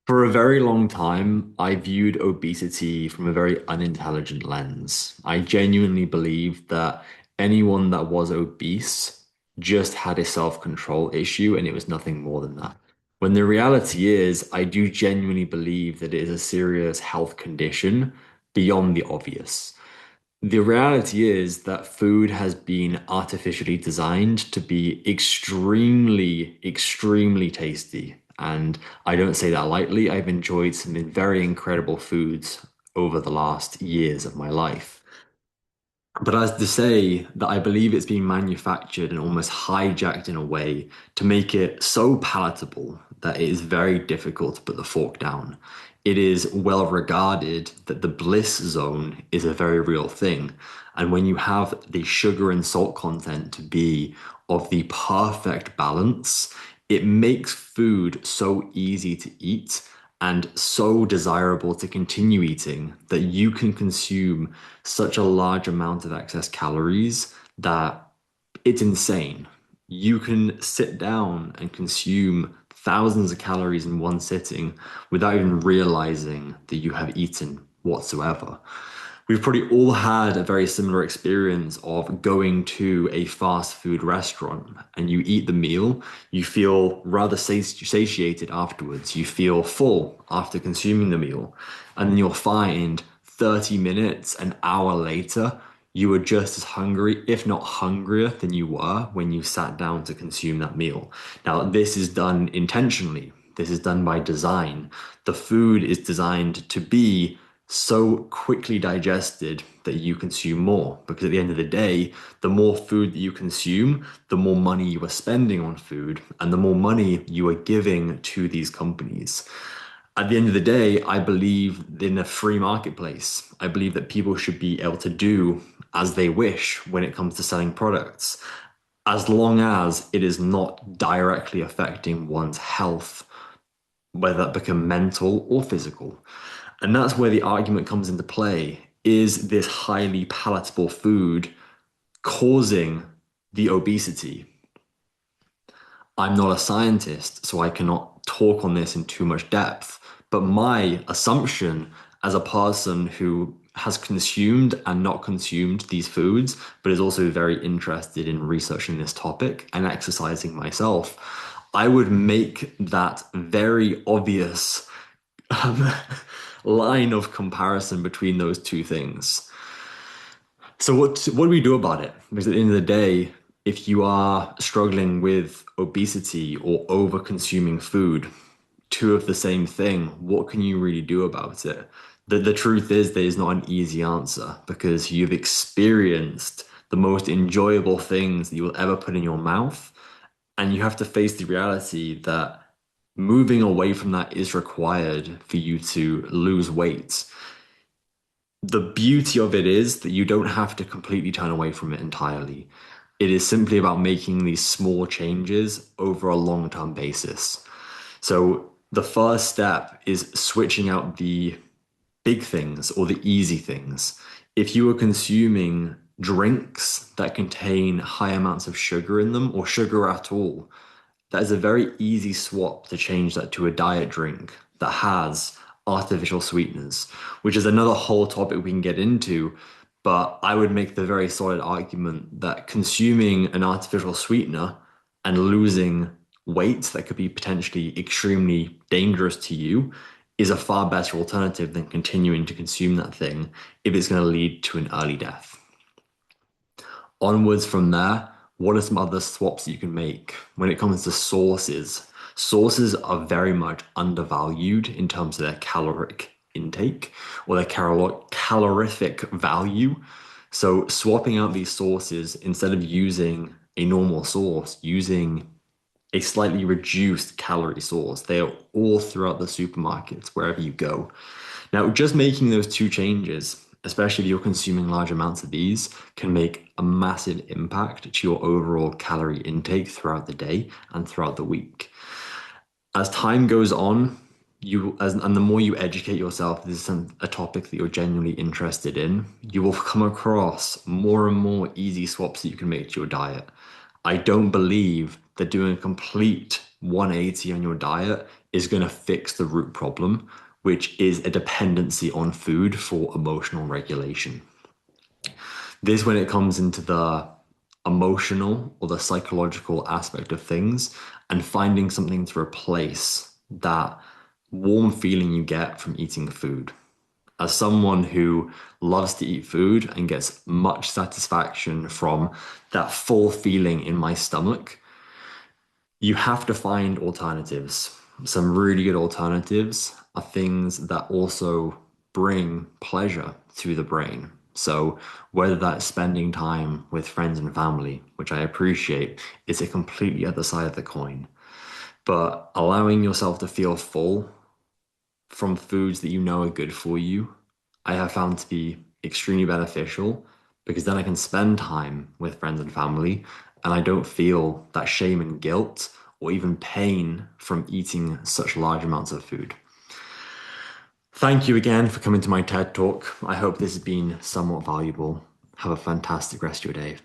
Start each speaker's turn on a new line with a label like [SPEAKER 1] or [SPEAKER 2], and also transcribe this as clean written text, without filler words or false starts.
[SPEAKER 1] For a very long time, I viewed obesity from a very unintelligent lens. I genuinely believed that anyone that was obese just had a self-control issue and it was nothing more than that. When the reality is, I do genuinely believe that it is a serious health condition beyond the obvious. The reality is that food has been artificially designed to be extremely, extremely tasty. And I don't say that lightly. I've enjoyed some very incredible foods over the last years of my life. But as to say that I believe it's being manufactured and almost hijacked in a way to make it so palatable that it is very difficult to put the fork down. It is well regarded that the bliss zone is a very real thing. And when you have the sugar and salt content to be of the perfect balance, it makes food so easy to eat and so desirable to continue eating that you can consume such a large amount of excess calories that it's insane. You can sit down and consume thousands of calories in one sitting without even realizing that you have eaten whatsoever. We've probably all had a very similar experience of going to a fast food restaurant and you eat the meal, you feel rather satiated afterwards. You feel full after consuming the meal. And then you'll find 30 minutes, an hour later, you were just as hungry, if not hungrier, than you were when you sat down to consume that meal. Now, this is done intentionally. This is done by design. The food is designed to be so quickly digested that you consume more. Because at the end of the day, the more food that you consume, the more money you are spending on food, and the more money you are giving to these companies. At the end of the day, I believe in a free marketplace. I believe that people should be able to do as they wish when it comes to selling products, as long as it is not directly affecting one's health, whether that become mental or physical. And that's where the argument comes into play. Is this highly palatable food causing the obesity? I'm not a scientist, so I cannot talk on this in too much depth. But my assumption as a person who has consumed and not consumed these foods, but is also very interested in researching this topic and exercising myself, I would make that very obvious um, line of comparison between those two things. So what do we do about it? Because at the end of the day, if you are struggling with obesity or over consuming food, two of the same thing, what can you really do about it? The truth is there is not an easy answer because you've experienced the most enjoyable things that you will ever put in your mouth, and you have to face the reality that moving away from that is required for you to lose weight. The beauty of it is that you don't have to completely turn away from it entirely. It is simply about making these small changes over a long-term basis. So the first step is switching out the big things or the easy things. If you are consuming drinks that contain high amounts of sugar in them or sugar at all, that is a very easy swap to change that to a diet drink that has artificial sweeteners, which is another whole topic we can get into. But I would make the very solid argument that consuming an artificial sweetener and losing weight that could be potentially extremely dangerous to you is a far better alternative than continuing to consume that thing if it's going to lead to an early death. Onwards from there, what are some other swaps that you can make when it comes to sauces? Sauces are very much undervalued in terms of their caloric intake or their calorific value. So swapping out these sauces instead of using a normal sauce, using a slightly reduced calorie sauce. They are all throughout the supermarkets, wherever you go. Now, just making those two changes, especially if you're consuming large amounts of these, can make a massive impact to your overall calorie intake throughout the day and throughout the week. As time goes on, and the more you educate yourself, this is a topic that you're genuinely interested in, you will come across more and more easy swaps that you can make to your diet. I don't believe that doing a complete 180 on your diet is going to fix the root problem, which is a dependency on food for emotional regulation. This, when it comes into the emotional or the psychological aspect of things, and finding something to replace that warm feeling you get from eating the food. As someone who loves to eat food and gets much satisfaction from that full feeling in my stomach, you have to find alternatives. Some really good alternatives are things that also bring pleasure to the brain. So, whether that's spending time with friends and family, which I appreciate, is a completely other side of the coin. But allowing yourself to feel full from foods that you know are good for you, I have found to be extremely beneficial because then I can spend time with friends and family and I don't feel that shame and guilt or even pain from eating such large amounts of food. Thank you again for coming to my TED Talk. I hope this has been somewhat valuable. Have a fantastic rest of your day.